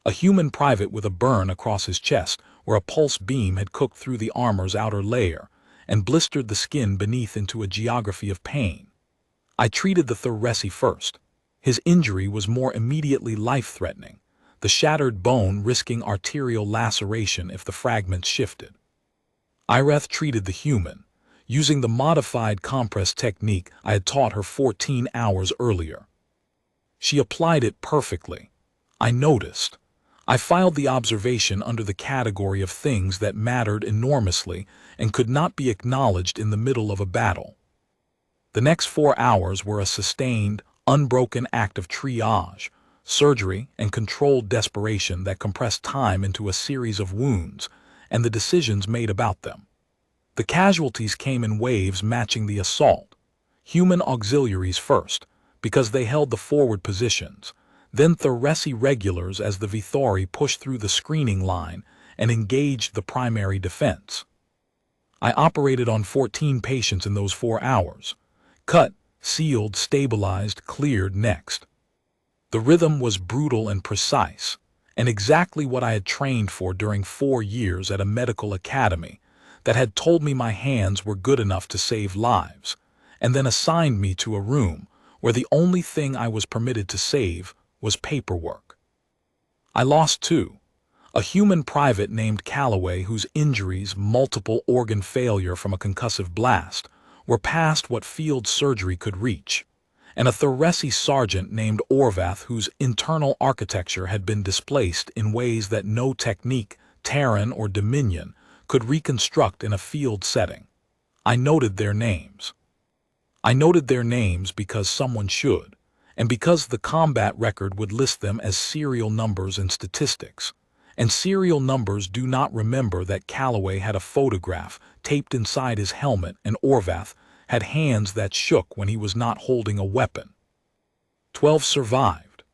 A human private with a burn across his chest where a pulse beam had cooked through the armor's outer layer and blistered the skin beneath into a geography of pain. I treated the Thoresi first. His injury was more immediately life-threatening, the shattered bone risking arterial laceration if the fragments shifted. Irath treated the human, using the modified compress technique I had taught her 14 hours earlier. She applied it perfectly. I noticed. I filed the observation under the category of things that mattered enormously and could not be acknowledged in the middle of a battle. The next 4 hours were a sustained, unbroken act of triage, surgery, and controlled desperation that compressed time into a series of wounds and the decisions made about them. The casualties came in waves matching the assault. Human auxiliaries first, because they held the forward positions, then Thoresi regulars as the Vithori pushed through the screening line and engaged the primary defense. I operated on 14 patients in those 4 hours. Cut, sealed, stabilized, cleared next. The rhythm was brutal and precise, and exactly what I had trained for during 4 years at a medical academy that had told me my hands were good enough to save lives, and then assigned me to a room where the only thing I was permitted to save was paperwork. I lost 2. A human private named Calloway whose injuries, multiple organ failure from a concussive blast, were past what field surgery could reach, and a Thoresi sergeant named Orvath whose internal architecture had been displaced in ways that no technique, Terran or Dominion, could reconstruct in a field setting. I noted their names. I noted their names because someone should, and because the combat record would list them as serial numbers and statistics, And serial numbers do not remember that Calloway had a photograph taped inside his helmet and Orvath had hands that shook when he was not holding a weapon. 12 survived.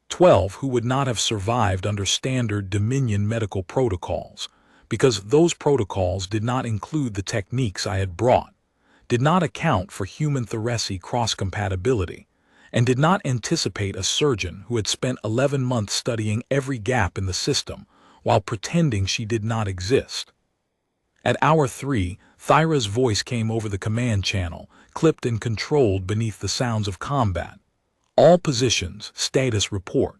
12 who would not have survived under standard Dominion medical protocols, because those protocols did not include the techniques I had brought, did not account for human thoracic cross-compatibility, and did not anticipate a surgeon who had spent 11 months studying every gap in the system while pretending she did not exist. At hour 3, Thyra's voice came over the command channel, clipped and controlled beneath the sounds of combat. All positions, status report.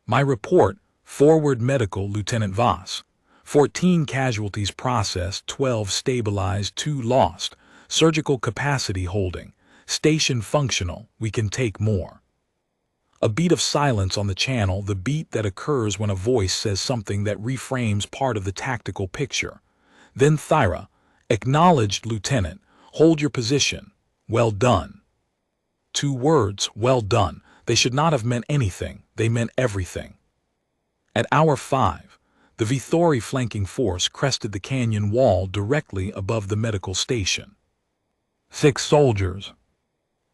My report, forward medical, Lieutenant Voss. 14 casualties processed, 12 stabilized, 2 lost. Surgical capacity holding. Station functional, we can take more. A beat of silence on the channel, the beat that occurs when a voice says something that reframes part of the tactical picture. Then Thyra, acknowledged Lieutenant, hold your position. Well done. 2 words, well done. They should not have meant anything, they meant everything. At hour 5, the Vithori flanking force crested the canyon wall directly above the medical station. 6 soldiers.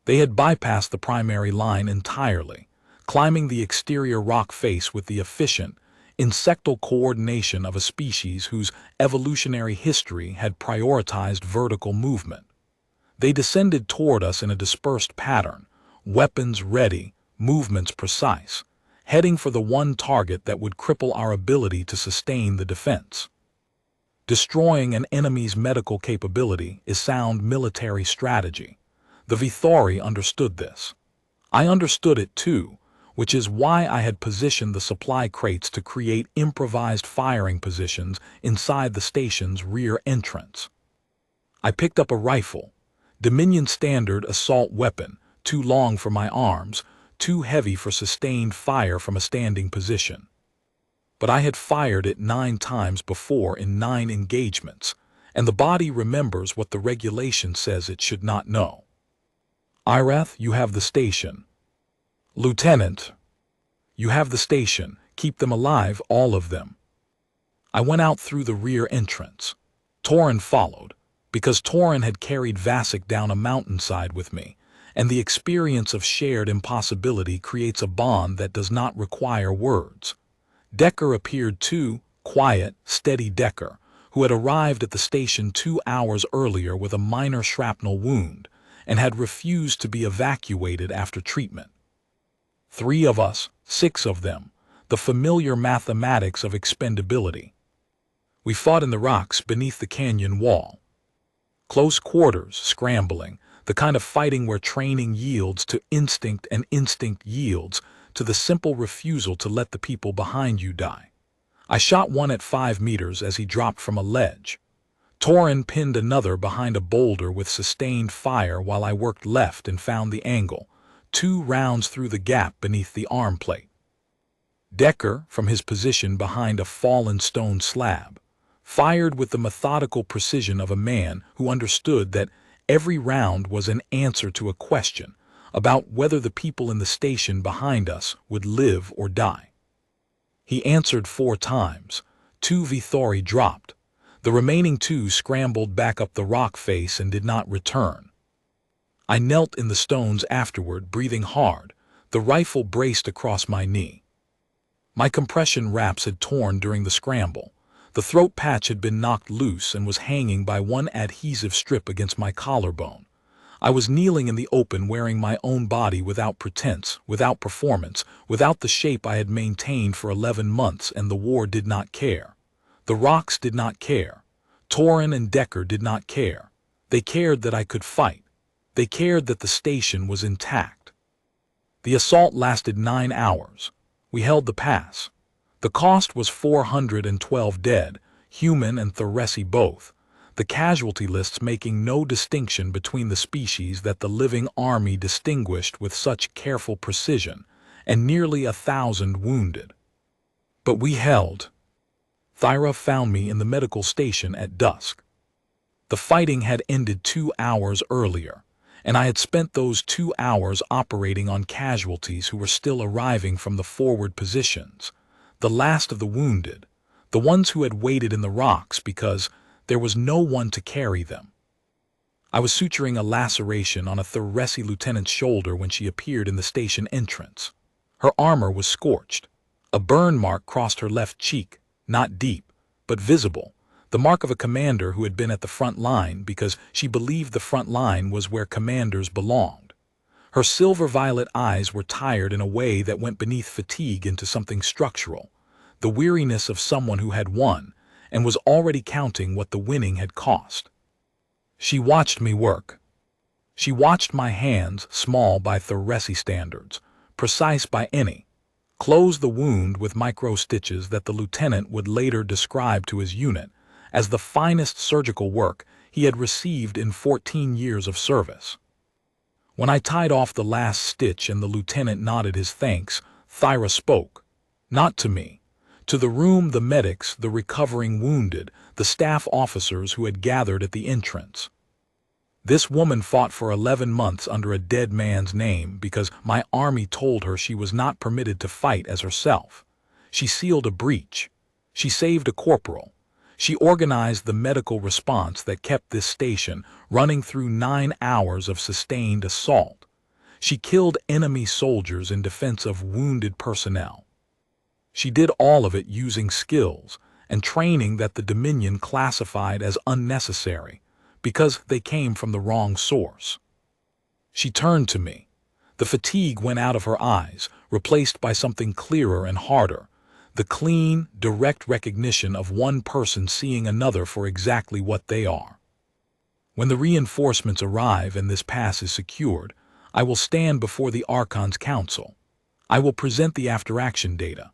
They had bypassed the primary line entirely, climbing the exterior rock face with the efficient, insectal coordination of a species whose evolutionary history had prioritized vertical movement. They descended toward us in a dispersed pattern, weapons ready, movements precise, heading for the one target that would cripple our ability to sustain the defense. Destroying an enemy's medical capability is sound military strategy. The Vithori understood this. I understood it too, which is why I had positioned the supply crates to create improvised firing positions inside the station's rear entrance. I picked up a rifle, Dominion standard assault weapon, too long for my arms, too heavy for sustained fire from a standing position. But I had fired it 9 times before in 9 engagements, and the body remembers what the regulation says it should not know. Irath, you have the station. Lieutenant, you have the station. Keep them alive, all of them. I went out through the rear entrance. Torin followed, because Torin had carried Vasek down a mountainside with me, and the experience of shared impossibility creates a bond that does not require words. Decker appeared too, quiet, steady Decker, who had arrived at the station 2 hours earlier with a minor shrapnel wound, and had refused to be evacuated after treatment. 3 of us, 6 of them, the familiar mathematics of expendability. We fought in the rocks beneath the canyon wall. Close quarters, scrambling, the kind of fighting where training yields to instinct and instinct yields to the simple refusal to let the people behind you die. I shot one at 5 meters as he dropped from a ledge. Torin pinned another behind a boulder with sustained fire while I worked left and found the angle, 2 rounds through the gap beneath the arm plate. Decker, from his position behind a fallen stone slab, fired with the methodical precision of a man who understood that every round was an answer to a question about whether the people in the station behind us would live or die. He answered 4 times. 2 Vithori dropped. The remaining 2 scrambled back up the rock face and did not return. I knelt in the stones afterward, breathing hard, the rifle braced across my knee. My compression wraps had torn during the scramble. The throat patch had been knocked loose and was hanging by one adhesive strip against my collarbone. I was kneeling in the open, wearing my own body without pretense, without performance, without the shape I had maintained for 11 months, and the war did not care. The rocks did not care. Torin and Decker did not care. They cared that I could fight. They cared that the station was intact. The assault lasted 9 hours. We held the pass. The cost was 412 dead, human and Thoraci both, the casualty lists making no distinction between the species that the living army distinguished with such careful precision, and nearly 1,000 wounded. But we held. Thyra found me in the medical station at dusk. The fighting had ended 2 hours earlier, and I had spent those 2 hours operating on casualties who were still arriving from the forward positions. The the last of the wounded, the ones who had waited in the rocks because there was no one to carry them. I was suturing a laceration on a Theresi lieutenant's shoulder when she appeared in the station entrance. Her armor was scorched. A burn mark crossed her left cheek, not deep, but visible, the mark of a commander who had been at the front line because she believed the front line was where commanders belonged. Her silver-violet eyes were tired in a way that went beneath fatigue into something structural, the weariness of someone who had won and was already counting what the winning had cost. She watched me work. She watched my hands, small by Theresi standards, precise by any, close the wound with micro-stitches that the lieutenant would later describe to his unit as the finest surgical work he had received in 14 years of service. When I tied off the last stitch and the lieutenant nodded his thanks, Thyra spoke. Not to me. To the room, the medics, the recovering wounded, the staff officers who had gathered at the entrance. This woman fought for 11 months under a dead man's name because my army told her she was not permitted to fight as herself. She sealed a breach. She saved a corporal. She organized the medical response that kept this station running through 9 hours of sustained assault. She killed enemy soldiers in defense of wounded personnel. She did all of it using skills and training that the Dominion classified as unnecessary because they came from the wrong source. She turned to me. The fatigue went out of her eyes, replaced by something clearer and harder. The clean, direct recognition of one person seeing another for exactly what they are. When the reinforcements arrive and this pass is secured, I will stand before the Archon's Council. I will present the after-action data.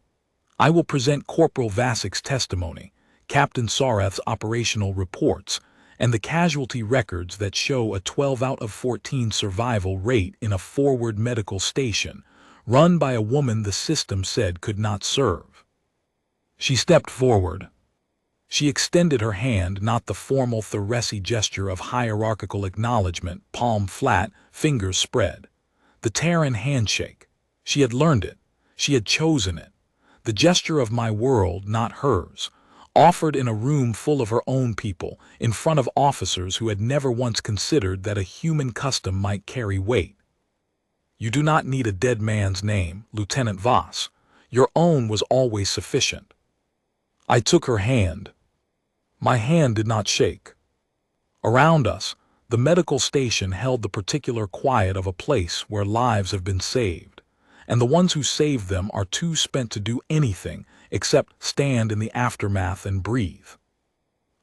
I will present Corporal Vasik's testimony, Captain Sareth's operational reports, and the casualty records that show a 12 out of 14 survival rate in a forward medical station run by a woman the system said could not serve. She stepped forward. She extended her hand, not the formal Theresi gesture of hierarchical acknowledgement, palm flat, fingers spread. The Terran handshake. She had learned it. She had chosen it. The gesture of my world, not hers, offered in a room full of her own people, in front of officers who had never once considered that a human custom might carry weight. You do not need a dead man's name, Lieutenant Voss. Your own was always sufficient. I took her hand. My hand did not shake. Around us, the medical station held the particular quiet of a place where lives have been saved, and the ones who saved them are too spent to do anything except stand in the aftermath and breathe.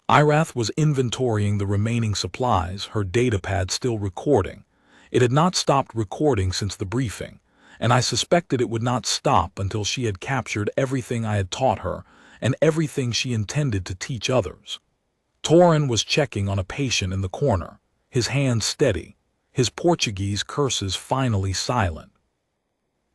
Irath was inventorying the remaining supplies, her datapad still recording. It had not stopped recording since the briefing, and I suspected it would not stop until she had captured everything I had taught her and everything she intended to teach others. Torin was checking on a patient in the corner, his hands steady, his Portuguese curses finally silent.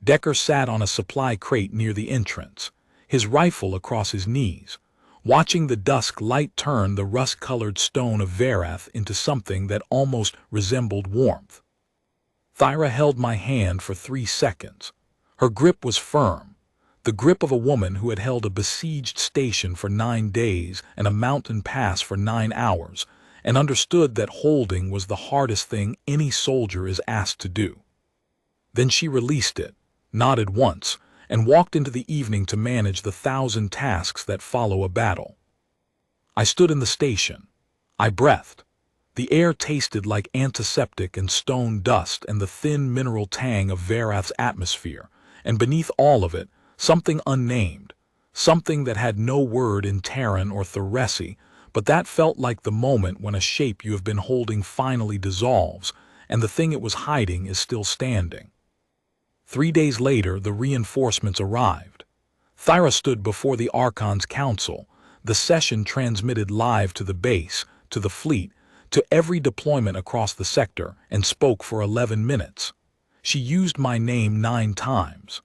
Decker sat on a supply crate near the entrance, his rifle across his knees, watching the dusk light turn the rust-colored stone of Verath into something that almost resembled warmth. Thyra held my hand for 3 seconds. Her grip was firm, the grip of a woman who had held a besieged station for 9 days and a mountain pass for 9 hours, and understood that holding was the hardest thing any soldier is asked to do. Then she released it, nodded once, and walked into the evening to manage the 1,000 tasks that follow a battle. I stood in the station. I breathed. The air tasted like antiseptic and stone dust and the thin mineral tang of Verath's atmosphere, and beneath all of it, something unnamed, something that had no word in Terran or Theresi, but that felt like the moment when a shape you have been holding finally dissolves, and the thing it was hiding is still standing. 3 days later, the reinforcements arrived. Thyra stood before the Archon's Council, the session transmitted live to the base, to the fleet, to every deployment across the sector, and spoke for 11 minutes. She used my name 9 times.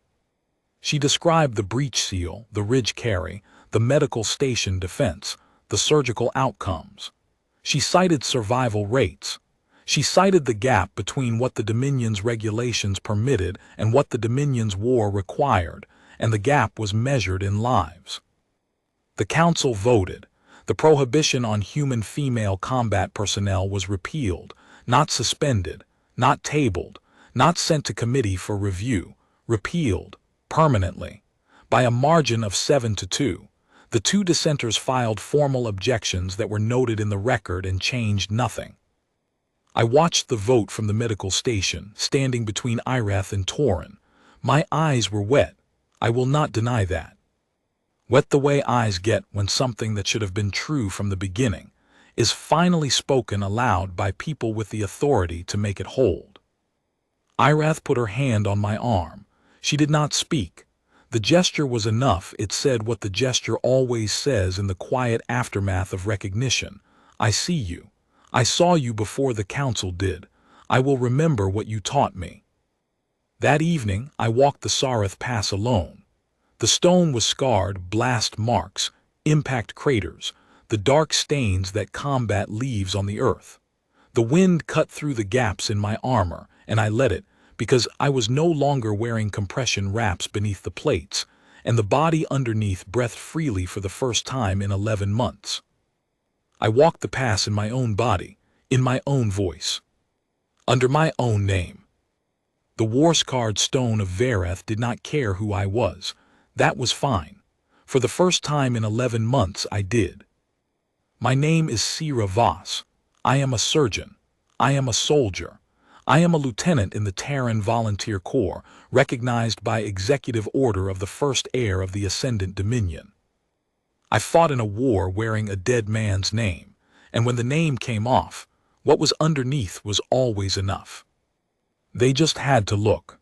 She described the breach seal, the ridge carry, the medical station defense, the surgical outcomes. She cited survival rates. She cited the gap between what the Dominion's regulations permitted and what the Dominion's war required, and the gap was measured in lives. The council voted. The prohibition on human female combat personnel was repealed, not suspended, not tabled, not sent to committee for review, repealed, permanently. By a margin of 7-2, the two dissenters filed formal objections that were noted in the record and changed nothing. I watched the vote from the medical station, standing between Ireth and Torin. My eyes were wet. I will not deny that. Wet the way eyes get when something that should have been true from the beginning is finally spoken aloud by people with the authority to make it hold. Ireth put her hand on my arm. She did not speak. The gesture was enough. It said what the gesture always says in the quiet aftermath of recognition. I see you. I saw you before the council did. I will remember what you taught me. That evening, I walked the Sareth Pass alone. The stone was scarred, blast marks, impact craters, the dark stains that combat leaves on the earth. The wind cut through the gaps in my armor, and I let it, because I was no longer wearing compression wraps beneath the plates, and the body underneath breathed freely for the first time in 11 months. I walked the pass in my own body, in my own voice, under my own name. The war-scarred stone of Vareth did not care who I was. That was fine. For the first time in 11 months I did. My name is Sira Voss. I am a surgeon. I am a soldier. I am a lieutenant in the Terran Volunteer Corps, recognized by executive order of the first heir of the Ascendant Dominion. I fought in a war wearing a dead man's name, and when the name came off, what was underneath was always enough. They just had to look.